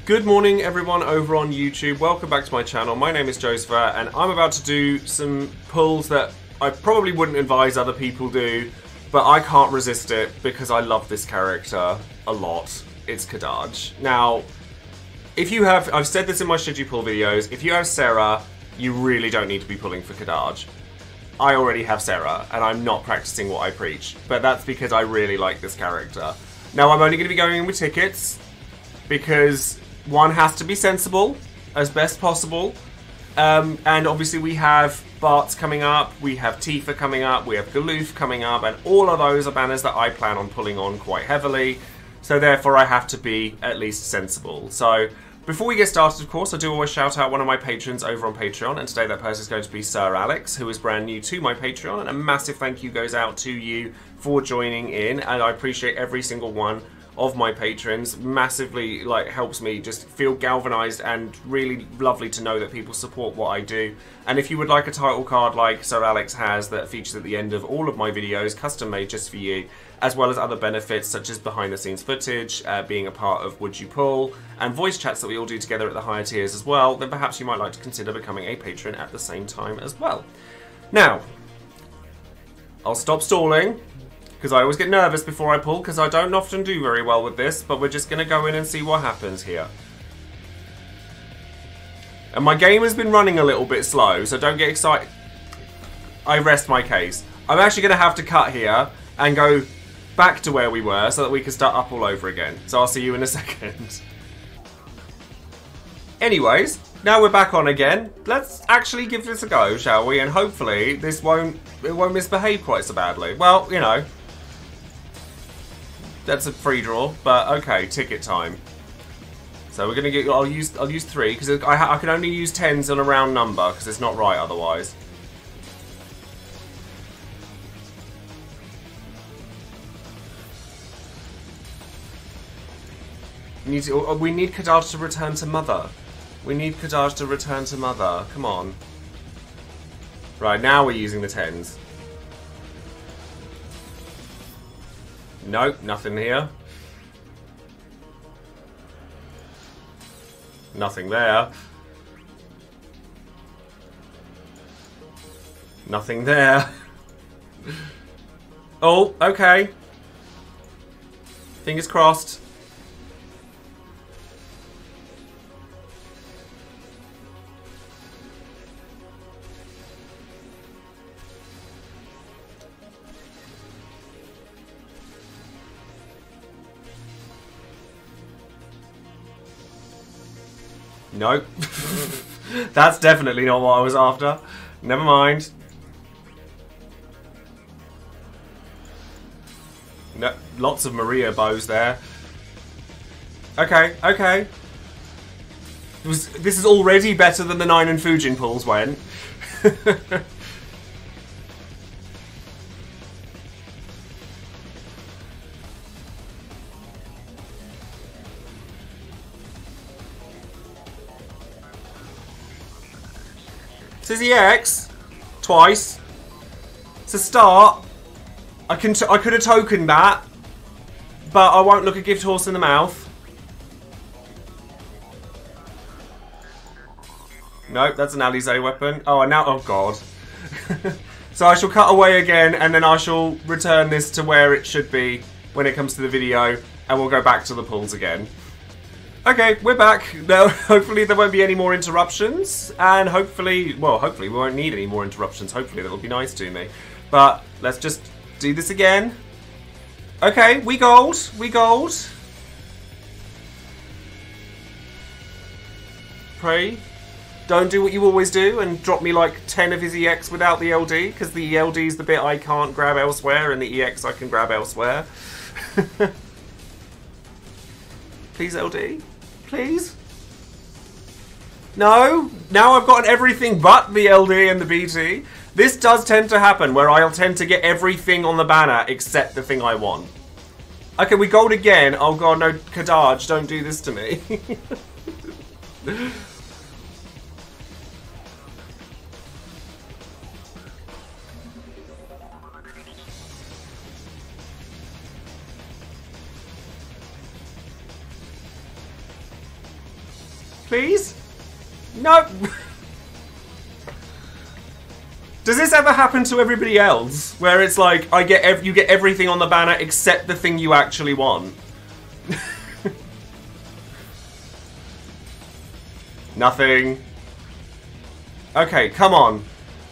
Good morning everyone over on YouTube, welcome back to my channel. My name is Joesephyr and I'm about to do some pulls that I probably wouldn't advise other people do, but I can't resist it because I love this character a lot. It's Kadaj. Now, if you have, I've said this in my should you pull videos, if you have Sarah, you really don't need to be pulling for Kadaj. I already have Sarah and I'm not practicing what I preach, but that's because I really like this character. Now I'm only going to be going in with tickets because one has to be sensible as best possible, and obviously we have Bart's coming up, we have Tifa coming up, we have Galoof coming up, and all of those are banners that I plan on pulling on quite heavily, so therefore I have to be at least sensible. So before we get started, of course, I do always shout out one of my patrons over on Patreon, and today that person is going to be Sir Alex, who is brand new to my Patreon, and a massive thank you goes out to you for joining in, and I appreciate every single one of my patrons. Massively helps me just feel galvanized, and really lovely to know that people support what I do. And if you would like a title card like Sir Alex has that features at the end of all of my videos, custom made just for you, as well as other benefits such as behind the scenes footage, being a part of Would You Pull, and voice chats that we all do together at the higher tiers as well, then perhaps you might like to consider becoming a patron at the same time as well. Now, I'll stop stalling, because I always get nervous before I pull, because I don't often do very well with this, but we're just going to go in and see what happens here. And my game has been running a little bit slow, so don't get excited. I rest my case. I'm actually going to have to cut here and go back to where we were so that we can start up all over again. So I'll see you in a second. Anyways, now we're back on again. Let's actually give this a go, shall we? And hopefully this won't misbehave quite so badly. Well, you know, that's a free draw, but okay, ticket time. So we're gonna get. I'll use 3 because I can only use 10s on a round number because it's not right otherwise. We need Kadaj to return to Mother. We need Kadaj to return to Mother. Come on. Right, now we're using the 10s. Nope, nothing here. Nothing there. Nothing there. Oh, okay. Fingers crossed. Nope. That's definitely not what I was after. Never mind. No, lots of Maria bows there. Okay, okay. This is already better than the 9 and Fujin pulls went. Says EX twice. It's a start. I could have tokened that, but I won't look a gift horse in the mouth. Nope, that's an Alize weapon. Oh, and now, oh god. So I shall cut away again, and then I shall return this to where it should be when it comes to the video, and we'll go back to the pulls again. Okay, we're back. Now, hopefully there won't be any more interruptions, and hopefully, well, hopefully we won't need any more interruptions. Hopefully that'll be nice to me. But let's just do this again. Okay, we gold. We gold. Pray. Don't do what you always do and drop me like 10 of his EX without the LD, because the LD is the bit I can't grab elsewhere, and the EX I can grab elsewhere. Please, LD. Please? No? Now I've gotten everything but the LD and the BT. This does tend to happen, where I'll tend to get everything on the banner except the thing I want. Okay, we gold again. Oh god, no, Kadaj, don't do this to me. Please? No. Does this ever happen to everybody else? Where it's like, you get everything on the banner except the thing you actually want? Nothing. Okay, come on.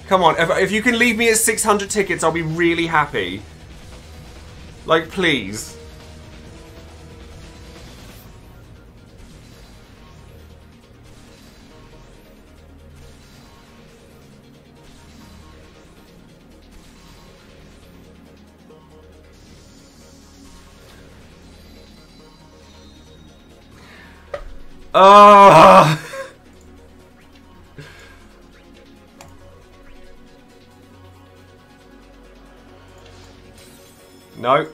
Come on. If you can leave me at 600 tickets, I'll be really happy. Like, please. Oh. No.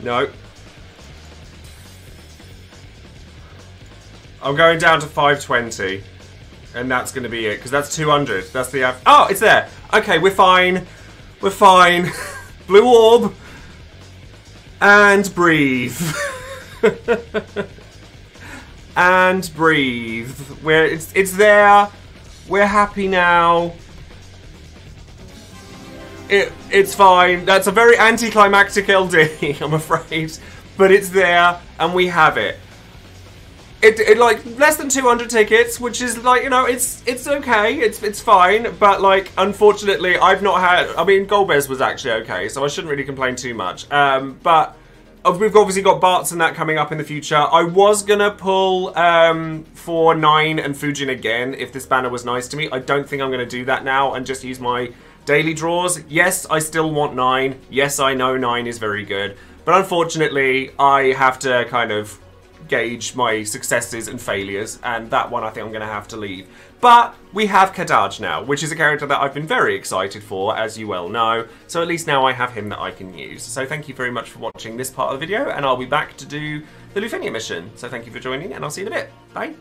No. I'm going down to 520. And that's going to be it. Because that's 200. That's the... Oh, it's there. Okay, we're fine. We're fine. Blue orb. And breathe. And breathe. It's there. We're happy now. It's fine. That's a very anticlimactic LD, I'm afraid. But it's there, and we have it. It like less than 200 tickets, which is like, you know, it's okay, it's fine. But like, unfortunately, I've not had. I mean, Golbez was actually okay, so I shouldn't really complain too much. But we've obviously got Bart's and that coming up in the future. I was gonna pull for 9 and Fujin again if this banner was nice to me. I don't think I'm gonna do that now and just use my daily draws. Yes, I still want 9. Yes, I know 9 is very good. But unfortunately, I have to kind of gauge my successes and failures, and that one I think I'm going to have to leave. But we have Kadaj now, which is a character that I've been very excited for, as you well know. So at least now I have him that I can use. So thank you very much for watching this part of the video, and I'll be back to do the Lufenia mission. So thank you for joining, and I'll see you in a bit. Bye.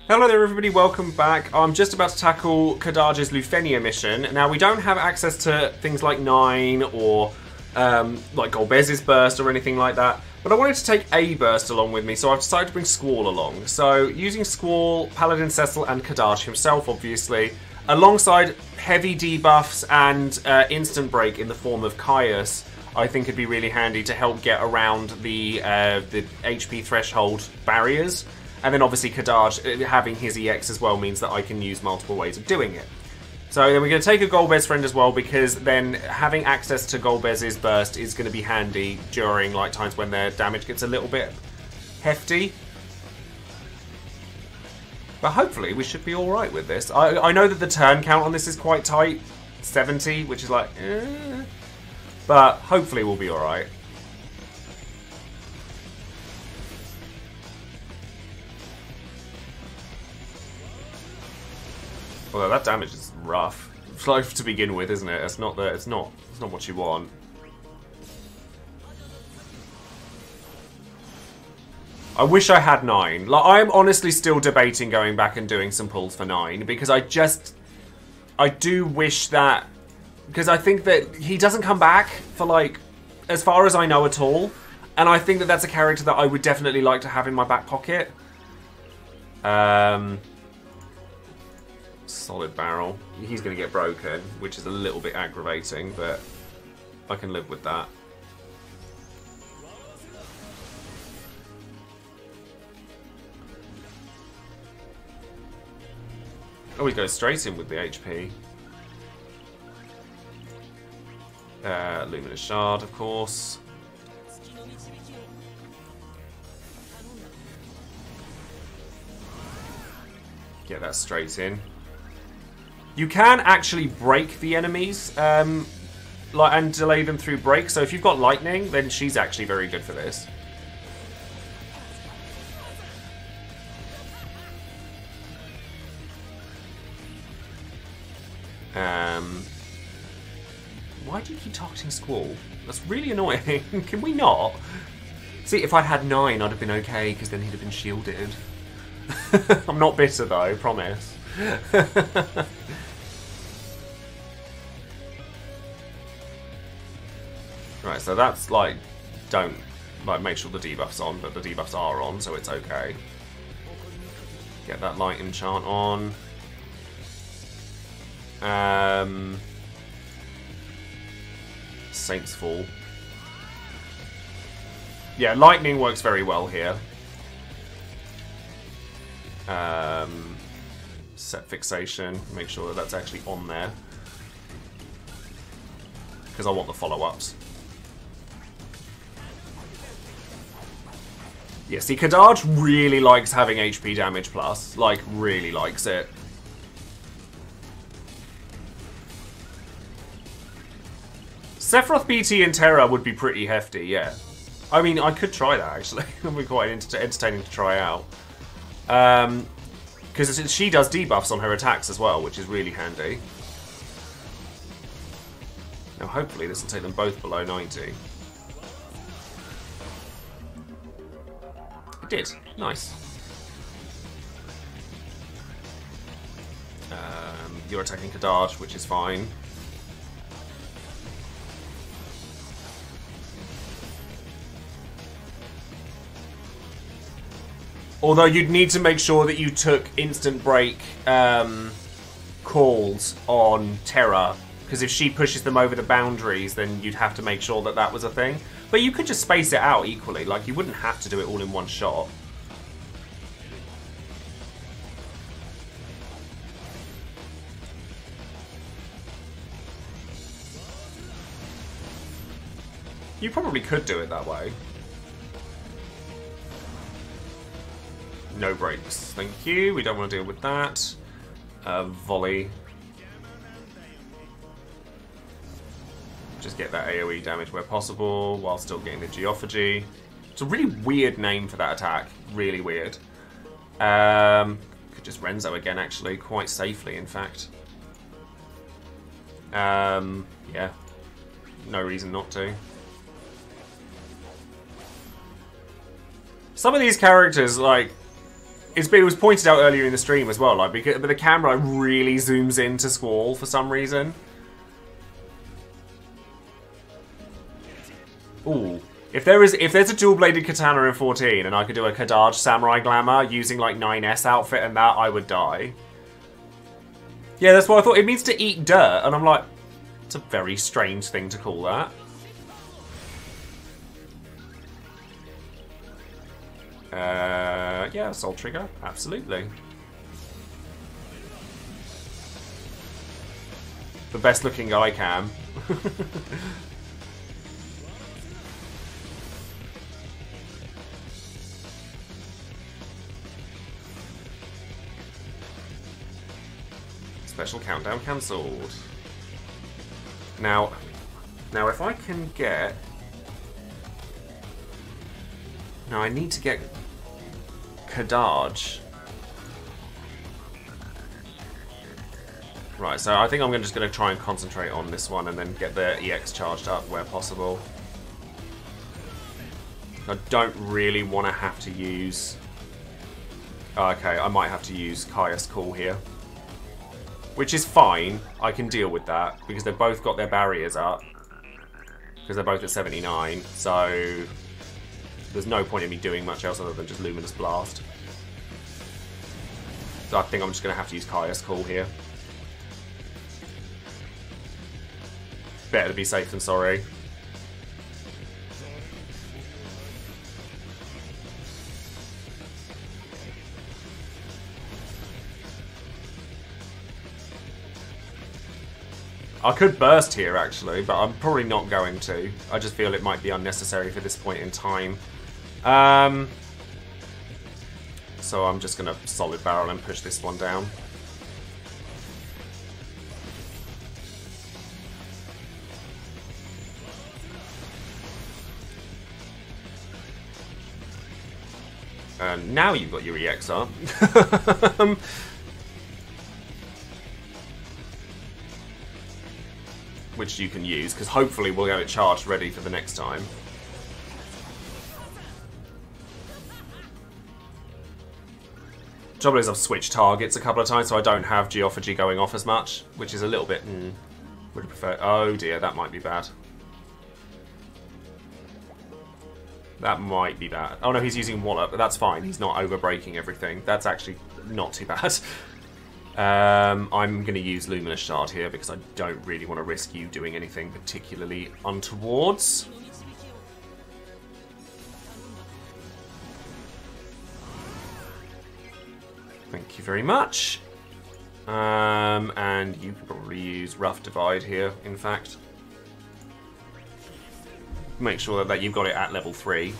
Hello there everybody, welcome back. I'm just about to tackle Kadaj's Lufenia mission. Now we don't have access to things like 9 or like Golbez's burst or anything like that, but I wanted to take a burst along with me, so I've decided to bring Squall along. So using Squall, Paladin Cecil and Kadaj himself obviously, alongside heavy debuffs and instant break in the form of Caius, I think it'd be really handy to help get around the HP threshold barriers. And then obviously Kadaj, having his EX as well, means that I can use multiple ways of doing it. So then we're going to take a Golbez friend as well, because then having access to Golbez's burst is going to be handy during like times when their damage gets a little bit hefty. But hopefully we should be alright with this. I know that the turn count on this is quite tight, 70, which is like, but hopefully we'll be alright. Although that damage is rough. It's like to begin with, isn't it? It's not what you want. I wish I had 9. Like, I'm honestly still debating going back and doing some pulls for 9, because I do wish that, because I think that he doesn't come back for like, as far as I know at all, and I think that that's a character that I would definitely like to have in my back pocket. Solid barrel. He's going to get broken, which is a little bit aggravating, but I can live with that. Oh, he goes straight in with the HP. Luminous Shard, of course. Get that straight in. You can actually break the enemies, and delay them through break. So if you've got lightning, then she's actually very good for this. Why do you keep targeting Squall? That's really annoying. Can we not? See, if I had 9, I'd have been okay, because then he'd have been shielded. I'm not bitter though, promise. Right, so that's like, don't make sure the debuff's on, but the debuffs are on, so it's okay. Get that light enchant on. Saint's Fall. Yeah, lightning works very well here. Set fixation, make sure that that's actually on there. Because I want the follow-ups. Yeah, see, Kadaj really likes having HP damage plus. Like, really likes it. Sephiroth BT and Terra would be pretty hefty, yeah. I mean, I could try that, actually. It would be quite entertaining to try out. Because she does debuffs on her attacks as well, which is really handy. Now, hopefully this will take them both below 90. It did. Nice. You're attacking Kadaj, which is fine. Although you'd need to make sure that you took instant break calls on Terra, because if she pushes them over the boundaries, then you'd have to make sure that that was a thing. But you could just space it out equally, like you wouldn't have to do it all in one shot. You probably could do it that way. No breaks, thank you. We don't want to deal with that. Volley. Just get that AoE damage where possible, while still getting the Geophagy. It's a really weird name for that attack. Really weird. Could just Renzo again, actually. Quite safely, in fact. Yeah. No reason not to. Some of these characters, like... It was pointed out earlier in the stream as well, like, but the camera really zooms into Squall for some reason. Ooh. If there's a dual-bladed katana in 14 and I could do a Kadaj Samurai Glamour using like 9S outfit and that, I would die. Yeah, that's what I thought. It means to eat dirt, and I'm like, it's a very strange thing to call that. Yeah, Soul Trigger, absolutely. The best looking guy cam. Special countdown cancelled. Now if I can get... Now I need to get Kadaj. Right, so I think I'm just going to try and concentrate on this one and then get the EX charged up where possible. I don't really want to have to use... Oh, okay, I might have to use Kaya's Call here. Which is fine, I can deal with that, because they've both got their barriers up. Because they're both at 79, so... There's no point in me doing much else other than just Luminous Blast. So I think I'm just going to have to use Kaya's Call here. Better to be safe than sorry. I could burst here, actually, but I'm probably not going to. I just feel it might be unnecessary for this point in time. So I'm just going to solid barrel and push this one down. Now you've got your EX up. Which you can use, because hopefully we'll get it charged ready for the next time. Trouble is I've switched targets a couple of times, so I don't have Geophagy going off as much, which is a little bit... would prefer... Oh dear, that might be bad. That might be bad. Oh no, he's using Wallop, but that's fine. He's not over-breaking everything. That's actually not too bad. I'm going to use Luminous Shard here because I don't really want to risk you doing anything particularly untowards. Thank you very much. And you can probably use Rough Divide here, in fact. Make sure that you've got it at level 3.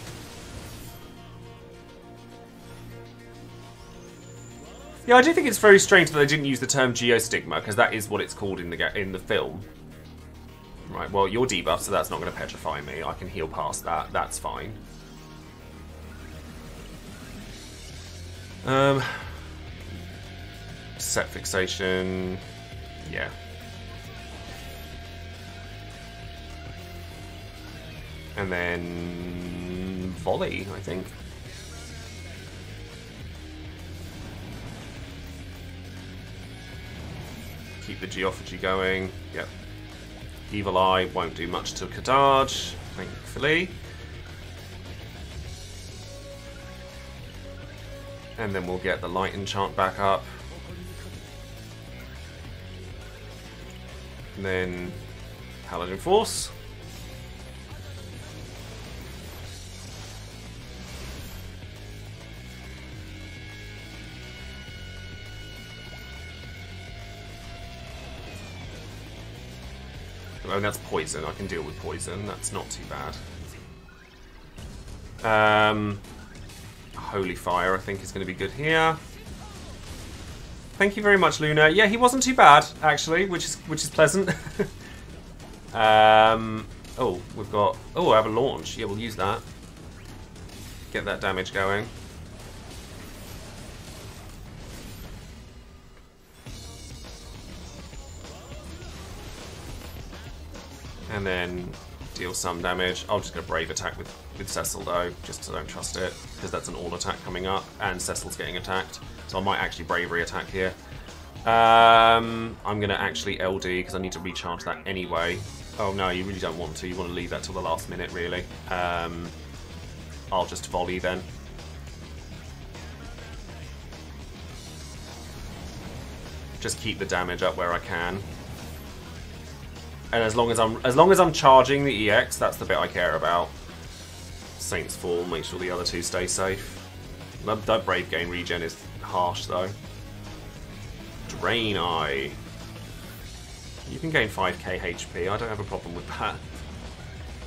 Yeah, I do think it's very strange that they didn't use the term Geostigma, because that is what it's called in the film. Right, well, you're debuffed, so that's not going to petrify me. I can heal past that. That's fine. Set fixation. Yeah. And then volley, I think. Keep the Geophagy going. Yep. Evil Eye won't do much to Kadaj, thankfully. And then we'll get the Light Enchant back up. And then Paladin Force. Oh, that's poison. I can deal with poison. That's not too bad. Holy Fire, I think, is going to be good here. Thank you very much, Luna. Yeah, he wasn't too bad, actually, which is pleasant. Oh, we've got... Oh, I have a launch. Yeah, we'll use that. Get that damage going. And then deal some damage. I'll just go Brave attack with Cecil though, just because I don't trust it, because that's an all attack coming up, and Cecil's getting attacked. So I might actually Bravery attack here. I'm going to actually LD, because I need to recharge that anyway. Oh no, you really don't want to. You want to leave that till the last minute, really. I'll just volley then. Just keep the damage up where I can. And as long as I'm charging the EX, that's the bit I care about. Saints Fall, make sure the other two stay safe. That Brave Gain regen is harsh though. Drain Eye. You can gain 5k HP, I don't have a problem with that.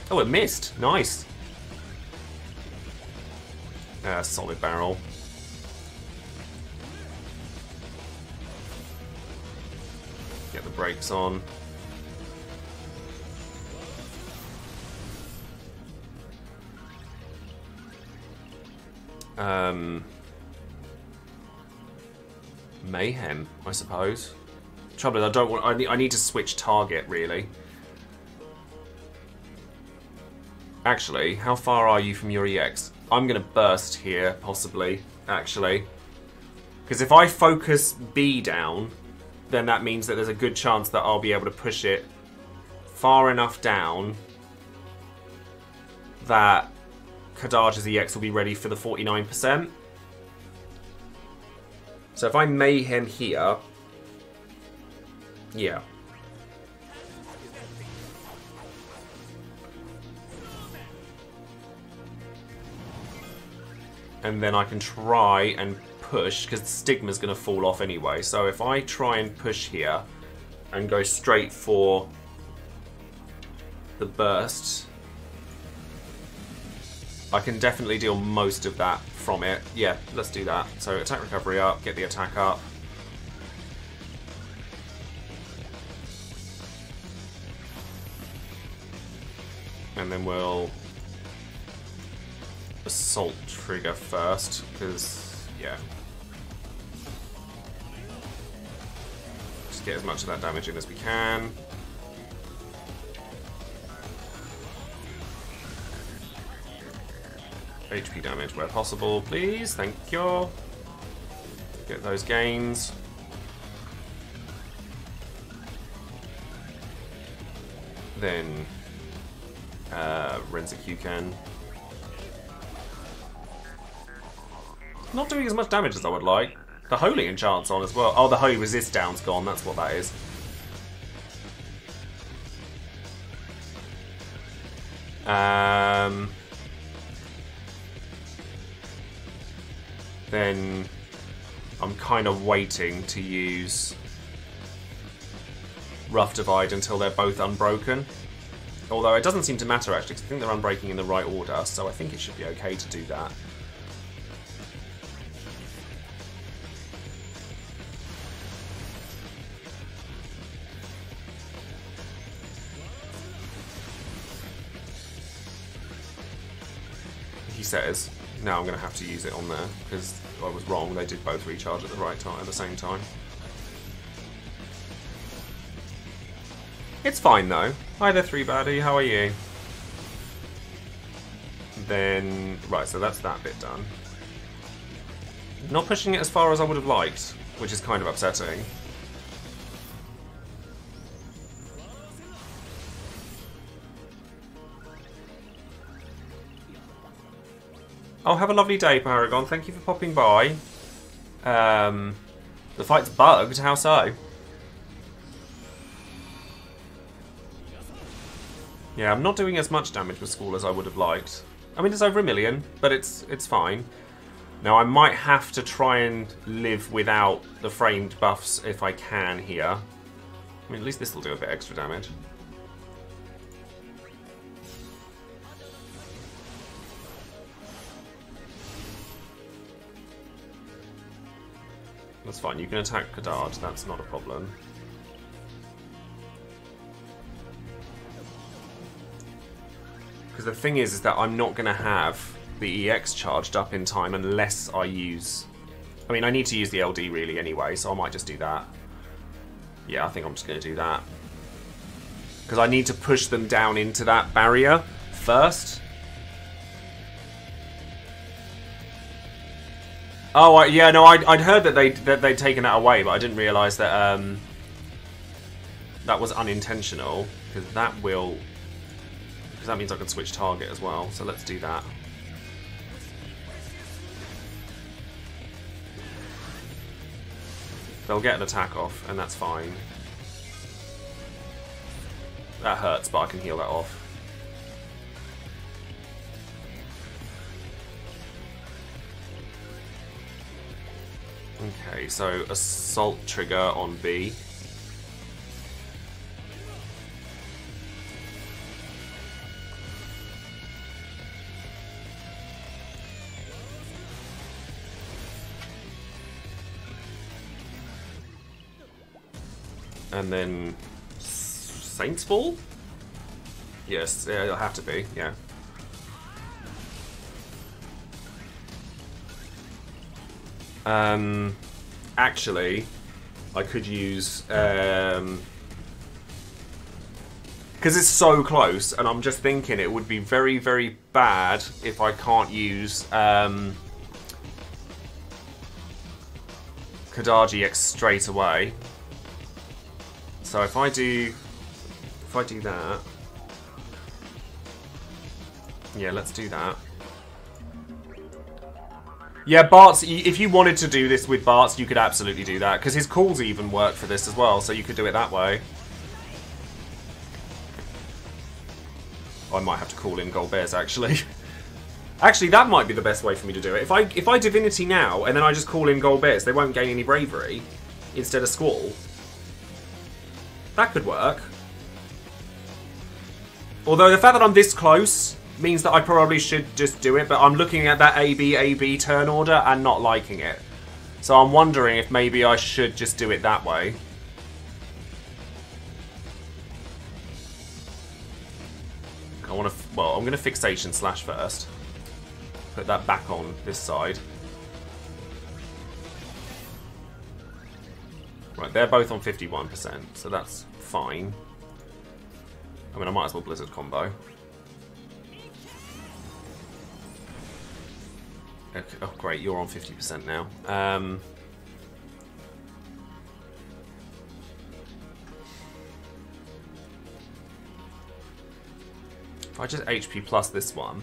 Oh, it missed. Nice. Solid Barrel. Get the brakes on. Mayhem, I suppose. Trouble is, I don't want. I need to switch target, really. Actually, how far are you from your EX? I'm gonna burst here, possibly. Actually, because if I focus B down, then that means that there's a good chance that I'll be able to push it far enough down that Kadaj's EX will be ready for the 49%. So if I Mayhem here... Yeah. And then I can try and push, because the Stigma's going to fall off anyway. So if I try and push here, and go straight for the burst, I can definitely deal most of that from it. Yeah, let's do that. So attack recovery up, get the attack up. And then we'll assault trigger first, because, yeah. Just get as much of that damage in as we can. HP damage where possible, please. Thank you. Get those gains. Then Renzakuken. Not doing as much damage as I would like. The Holy Enchant's on as well. Oh, the Holy Resist down's gone. That's what that is. Then I'm kind of waiting to use Rough Divide until they're both unbroken. Although it doesn't seem to matter actually, because I think they're unbreaking in the right order, so I think it should be okay to do that. He says, now I'm going to have to use it on there, because I was wrong, they did both recharge at the right time, at the same time. It's fine though. Hi there, 3Baddie, how are you? Then, right, so that's that bit done. Not pushing it as far as I would have liked, which is kind of upsetting. Oh, have a lovely day, Paragon. Thank you for popping by. The fight's bugged. How so? Yeah, I'm not doing as much damage with Squall as I would have liked. I mean, it's over 1 million, but it's fine. Now, I might have to try and live without the framed buffs if I can here. I mean, at least this will do a bit extra damage. That's fine, you can attack Kadaj, that's not a problem. Because the thing is that I'm not going to have the EX charged up in time unless I use... I mean, I need to use the LD really anyway, so I might just do that. Yeah, I think I'm just going to do that. Because I need to push them down into that barrier first. Oh, yeah, no, I'd heard that they'd taken that away, but I didn't realise that that was unintentional, because that will... Because that means I can switch target as well, so let's do that. They'll get an attack off, and that's fine. That hurts, but I can heal that off. Okay, so Assault trigger on B. And then Saint's Fall? Yes, yeah, it'll have to be, yeah. Actually, I could use, because it's so close, and I'm just thinking it would be very, very bad if I can't use Kadaj EX straight away. So if I do that, yeah, let's do that. Yeah, Bart's, if you wanted to do this with Bart's, you could absolutely do that, because his calls even work for this as well, so you could do it that way. I might have to call in Gold Bears, actually. Actually, that might be the best way for me to do it. If I Divinity now, and then I just call in Gold Bears, they won't gain any Bravery, instead of Squall. That could work. Although the fact that I'm this close means that I probably should just do it, but I'm looking at that AB turn order and not liking it. So I'm wondering if maybe I should just do it that way. I want to, well, I'm going to fixation slash first. Put that back on this side. Right, they're both on 51%, so that's fine. I mean, I might as well Blizzard combo. Okay, oh, great, you're on 50% now. If I just HP plus this one.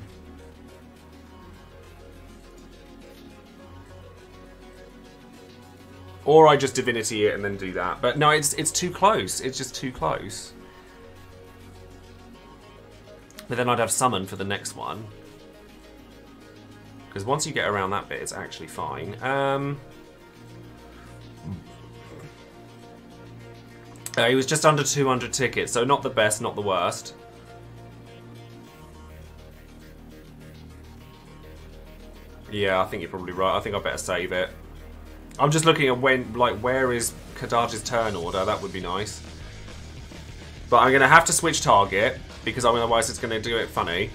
Or I just Divinity it and then do that. But no, it's too close. It's just too close. But then I'd have Summon for the next one. Because once you get around that bit, it's actually fine. He was just under 200 tickets, so not the best, not the worst. Yeah, I think you're probably right. I think I better save it. I'm just looking at when, like, where is Kadaj's turn order? That would be nice. But I'm going to have to switch target, because otherwise it's going to do it funny.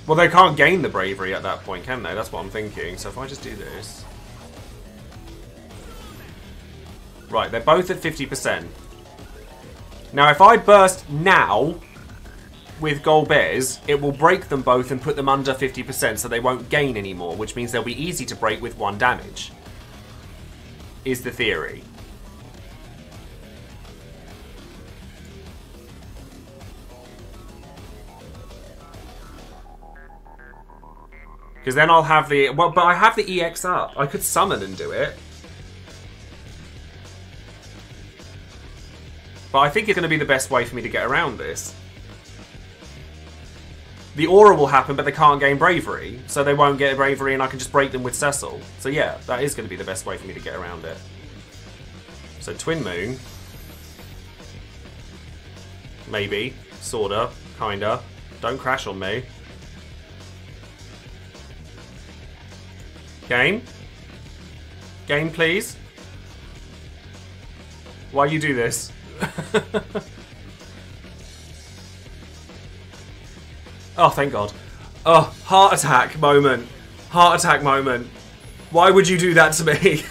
Well, they can't gain the bravery at that point, can they? That's what I'm thinking. So if I just do this... Right, they're both at 50%. Now, if I burst now with Golbez, it will break them both and put them under 50%, so they won't gain anymore, which means they'll be easy to break with 1 damage. Is the theory. Because then I'll have the... Well, but I have the EX up. I could summon and do it. But I think it's going to be the best way for me to get around this. The aura will happen, but they can't gain bravery. So they won't get bravery and I can just break them with Cecil. So yeah, that is going to be the best way for me to get around it. So Twin Moon. Maybe. Sorta. Kinda. Don't crash on me. Game? Game, please? Why you do this? Oh, thank God. Oh, heart attack moment. Heart attack moment. Why would you do that to me?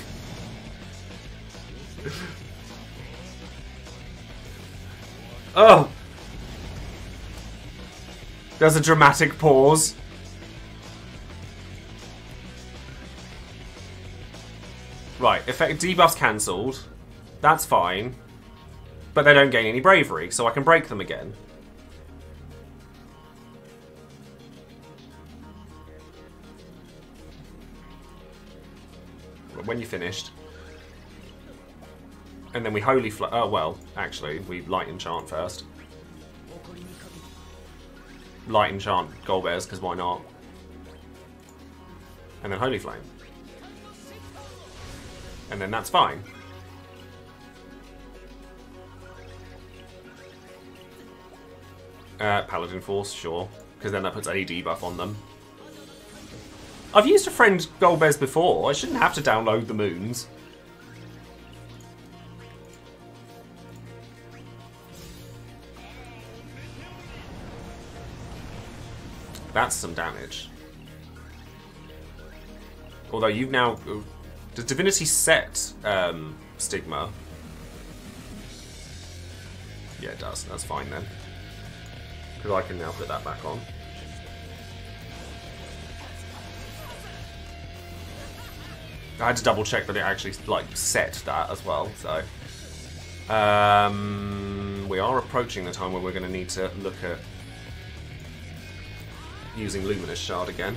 Oh. There's a dramatic pause. Right, effect debuff's cancelled. That's fine. But they don't gain any bravery, so I can break them again. When you're finished. And then we Holy Flame. Oh, well, actually, we Light Enchant first. Light Enchant Golbez, because why not? And then Holy Flame. And then that's fine. Paladin Force, sure. Because then that puts a debuff on them. I've used a friend Golbez before. I shouldn't have to download the moons. That's some damage. Although you've now... Does Divinity set Stigma? Yeah, it does. That's fine then. Because I can now put that back on. I had to double check that it actually like set that as well. So we are approaching the time where we're going to need to look at using Luminous Shard again.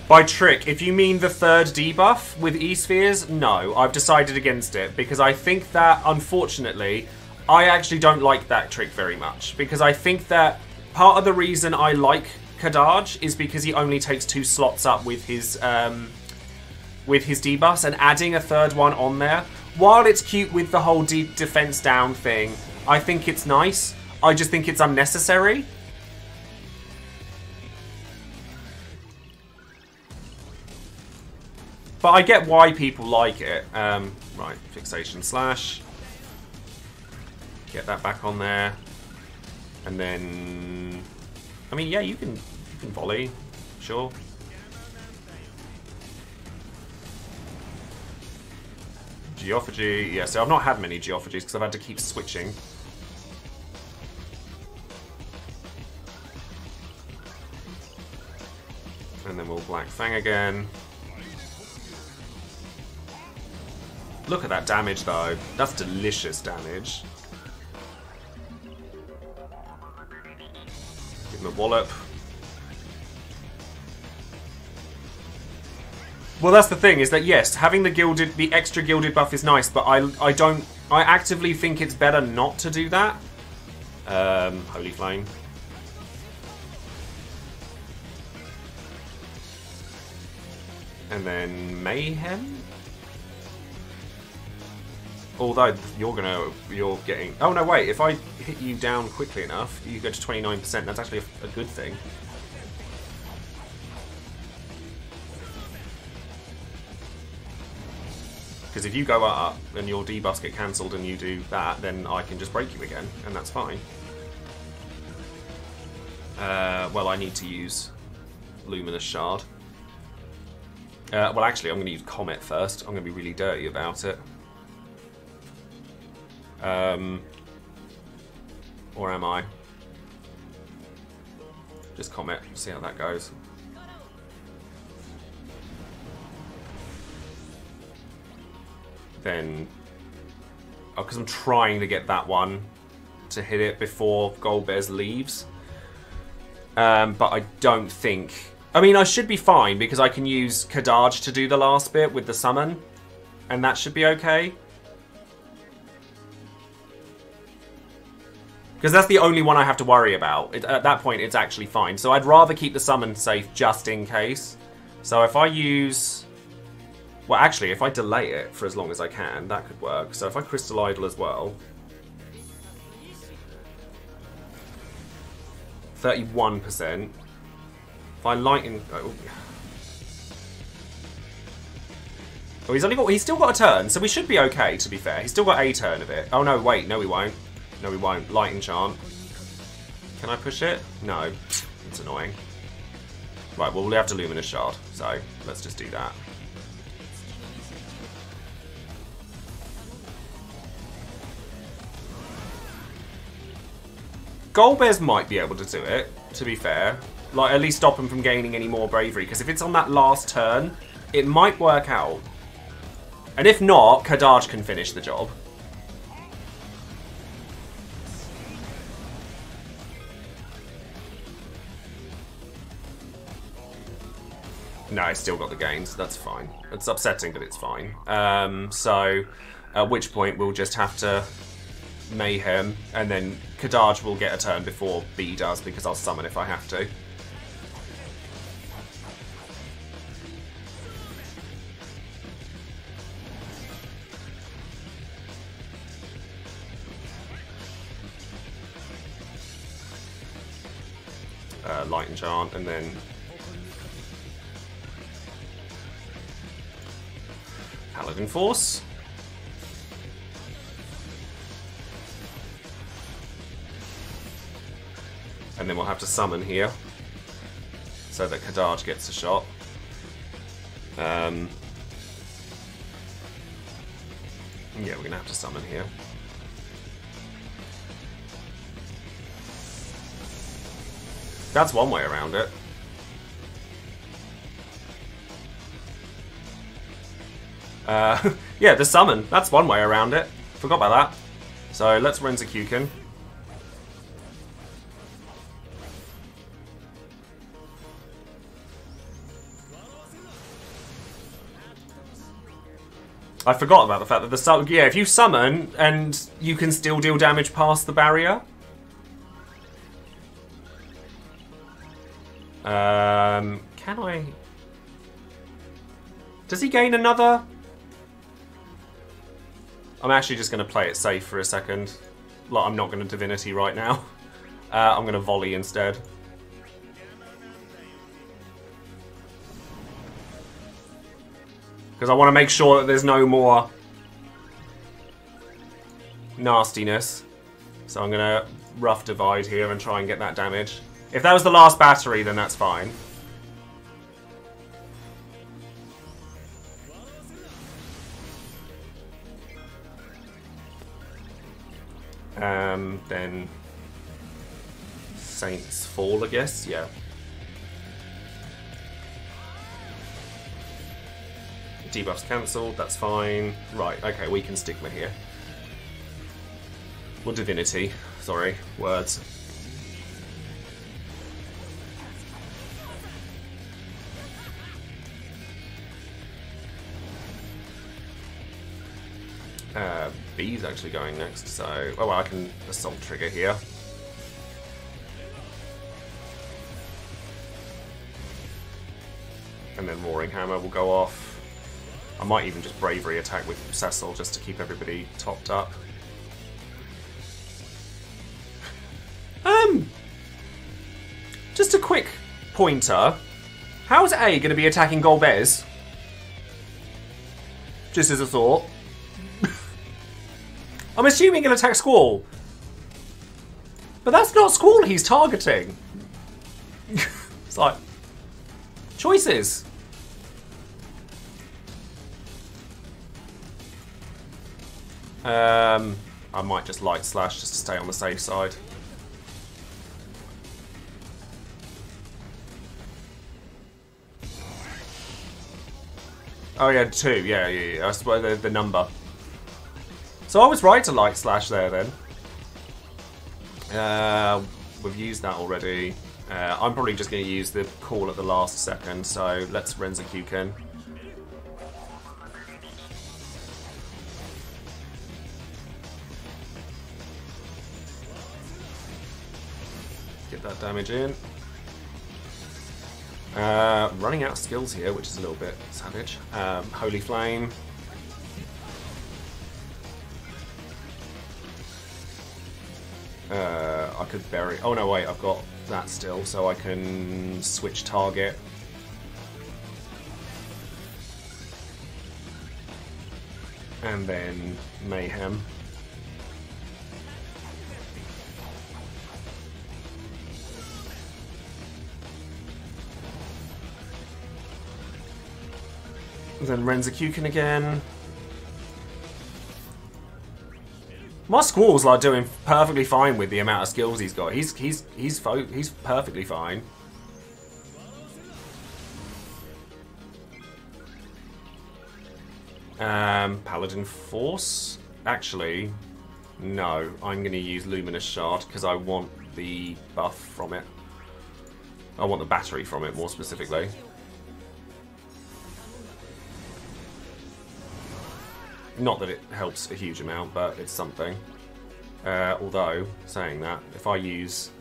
By trick, if you mean the third debuff with E-Spheres, no, I've decided against it because I think that, unfortunately, I actually don't like that trick very much, because I think that part of the reason I like Kadaj is because he only takes 2 slots up with his debuffs, and adding a 3rd one on there, while it's cute with the whole defense down thing, I think it's nice. I just think it's unnecessary. But I get why people like it. Right, fixation slash. Get that back on there. And then... I mean, yeah, you can volley. Sure. Geophagy. Yeah, so I've not had many Geophagies because I've had to keep switching. And then we'll Black Fang again. Look at that damage, though. That's delicious damage. Give him a wallop. Well, that's the thing, is that yes, having the extra gilded buff is nice, but I actively think it's better not to do that. Holy Flame. And then Mayhem. Although you're getting... Oh no, wait, if I hit you down quickly enough, you go to 29%, that's actually a good thing. Because if you go up and your debuffs get cancelled and you do that, then I can just break you again, and that's fine. Well, I need to use Luminous Shard. Well, actually, I'm going to use Comet first. I'm going to be really dirty about it. Or am I? Just Comet, see how that goes. Then, oh, because I'm trying to get that one to hit it before Goldbears leaves. But I don't think... I mean, I should be fine because I can use Kadaj to do the last bit with the summon. And that should be okay. Because that's the only one I have to worry about. At that point, it's actually fine. So I'd rather keep the summon safe just in case. So if I use... Well, actually, if I delay it for as long as I can, that could work. So if I Crystal Idol as well... 31%. If I lighten... Oh, he's still got a turn, so we should be okay, to be fair. He's still got a turn of it. Oh, no, wait. No, we won't. No, we won't. Light Enchant. Can I push it? No. It's annoying. Right, well, we'll have to Luminous Shard, so let's just do that. Goldbears might be able to do it, to be fair. Like, at least stop him from gaining any more bravery, because if it's on that last turn, it might work out. And if not, Kadaj can finish the job. No, I still got the gains. That's fine. It's upsetting, but it's fine. So, at which point we'll just have to Mayhem, and then Kadaj will get a turn before B does, because I'll summon if I have to. Light Enchant, and then Paladin Force. And then we'll have to summon here, so that Kadaj gets a shot. Yeah, we're going to have to summon here. That's one way around it. Yeah, the summon. That's one way around it. Forgot about that. So let's Renzakuken. I forgot about the fact that yeah, if you summon and you can still deal damage past the barrier. Can I? Does he gain another? I'm actually just going to play it safe for a second. Like, I'm not going to Divinity right now. I'm going to Volley instead. Because I want to make sure that there's no more nastiness. So I'm going to Rough Divide here and try and get that damage. If that was the last battery, then that's fine. Then Saints Fall, I guess, yeah. Debuff's cancelled, that's fine. Right, okay, we can Stigma here. Or Divinity, sorry, words. B's actually going next, so... Oh, well, I can Assault Trigger here. And then Roaring Hammer will go off. I might even just Bravery attack with Cecil just to keep everybody topped up. Just a quick pointer. How's A going to be attacking Golbez? Just as a thought. I'm assuming he'll attack Squall. But that's not Squall he's targeting. It's like... choices. I might just Light Slash just to stay on the safe side. Oh yeah, 2. Yeah. I suppose the number. So I was right to Light Slash there then. We've used that already. I'm probably just going to use the call at the last second, so let's Renzakuken. Get that damage in. Running out of skills here, which is a little bit savage. Holy Flame. I could bury... Oh no, wait, I've got that still, so I can switch target. And then Mayhem. Then Renzakuken again. My Squall's like doing perfectly fine with the amount of skills he's got. He's perfectly fine. Paladin Force? Actually, no. I'm going to use Luminous Shard because I want the buff from it. I want the battery from it, more specifically. Not that it helps a huge amount, but it's something. Although, saying that, if I use...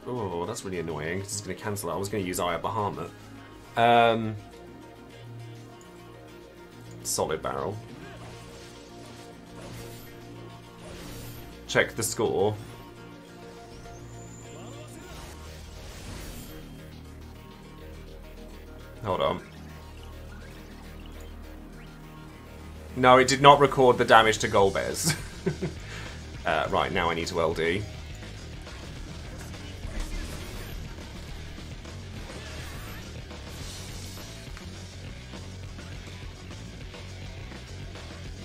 Oh, that's really annoying, because it's going to cancel it. I was going to use Eye of Bahamut. Solid Barrel. Check the score. Hold on. No, it did not record the damage to Golbez. Right, now I need to LD.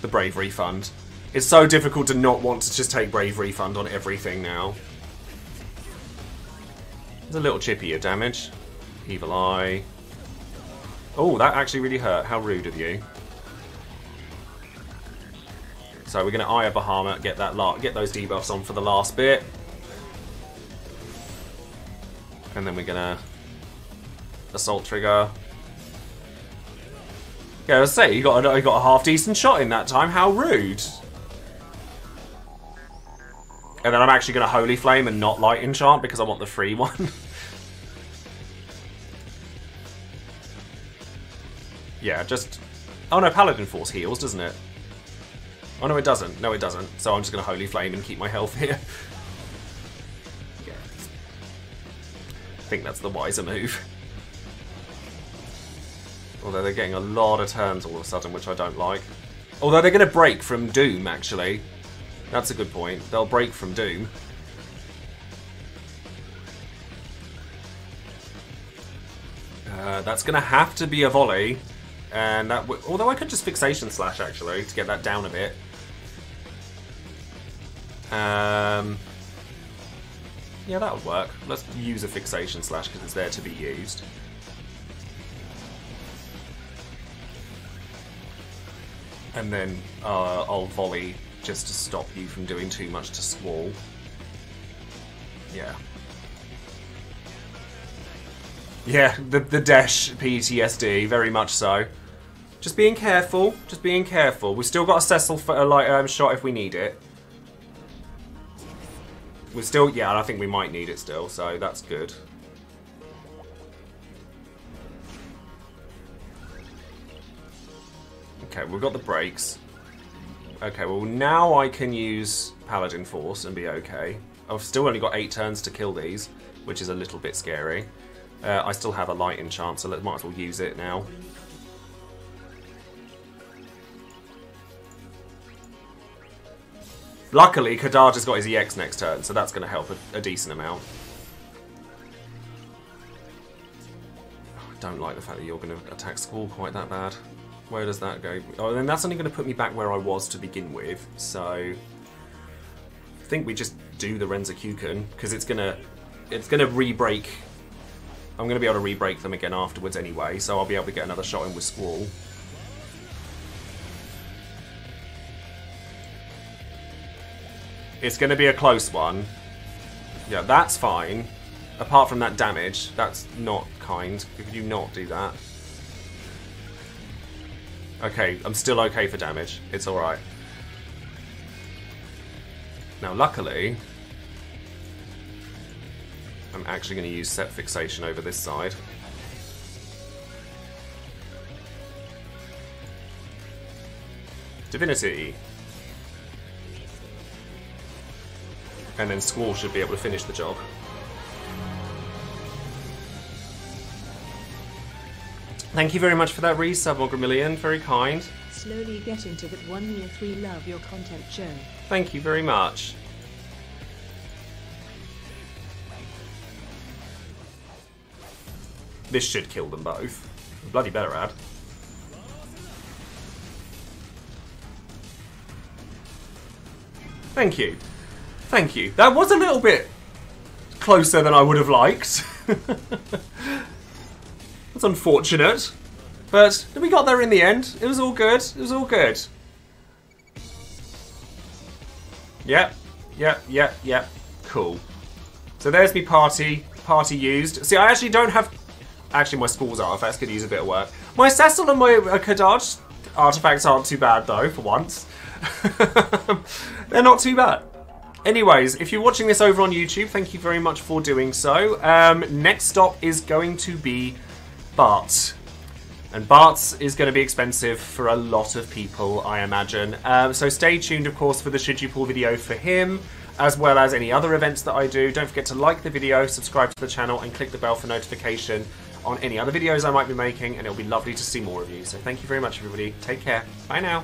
The Brave Refund. It's so difficult to not want to just take Brave Refund on everything now. There's a little chippier damage. Evil Eye. Oh, that actually really hurt. How rude of you. So we're going to Eye of Bahamut, get those debuffs on for the last bit. And then we're going to Assault Trigger. Yeah, I was saying, you got a half decent shot in that time. How rude. And then I'm actually going to Holy Flame and not Light Enchant because I want the free one. Yeah, just... Oh no, Paladin Force heals, doesn't it? Oh no, it doesn't. No, it doesn't. So I'm just going to Holy Flame and keep my health here. Yeah. I think that's the wiser move. Although they're getting a lot of turns all of a sudden, which I don't like. Although they're going to break from Doom, actually. That's a good point. They'll break from Doom. That's going to have to be a volley. And that although I could just Fixation Slash, actually, to get that down a bit. Yeah, that would work. Let's use a Fixation Slash because it's there to be used. And then I'll volley just to stop you from doing too much to Squall. Yeah. Yeah, the Desh PTSD, very much so. Just being careful, just being careful. We've still got a Cecil for a shot if we need it. We're still, yeah, I think we might need it still, so that's good. Okay, we've got the breaks. Okay, well now I can use Paladin Force and be okay. I've still only got 8 turns to kill these, which is a little bit scary. I still have a Light Enchant, so might as well use it now. Luckily, Kadaj has got his EX next turn, so that's going to help a decent amount. I don't like the fact that you're going to attack Squall quite that bad. Where does that go? Oh, then that's only going to put me back where I was to begin with, so... I think we just do the Renzakuken, because it's going to re-break... I'm going to be able to re-break them again afterwards anyway, so I'll be able to get another shot in with Squall. It's going to be a close one. Yeah, that's fine. Apart from that damage, that's not kind. Could you not do that? Okay, I'm still okay for damage. It's alright. Now, luckily, I'm actually going to use Set Fixation over this side. Divinity. And then Squall should be able to finish the job. Thank you very much for that resub, Ogramillion. Very kind. Slowly getting to that 1 year 3 love your content, Joe. Thank you very much. This should kill them both. Bloody better add. Thank you. Thank you. That was a little bit closer than I would have liked. That's unfortunate. But we got there in the end. It was all good. It was all good. Yep. Yep. Yep. Yep. Cool. So there's me party used. See, I actually don't have... Actually, my Squall's artifacts could use a bit of work. My Cecil and my Kadaj artifacts aren't too bad, though, for once. They're not too bad. Anyways, if you're watching this over on YouTube, thank you very much for doing so. Next stop is going to be Bart's. And Bart's is going to be expensive for a lot of people, I imagine. So stay tuned, of course, for the Should You Pull video for him, as well as any other events that I do. Don't forget to like the video, subscribe to the channel, and click the bell for notification on any other videos I might be making, and it'll be lovely to see more of you. So thank you very much, everybody. Take care. Bye now.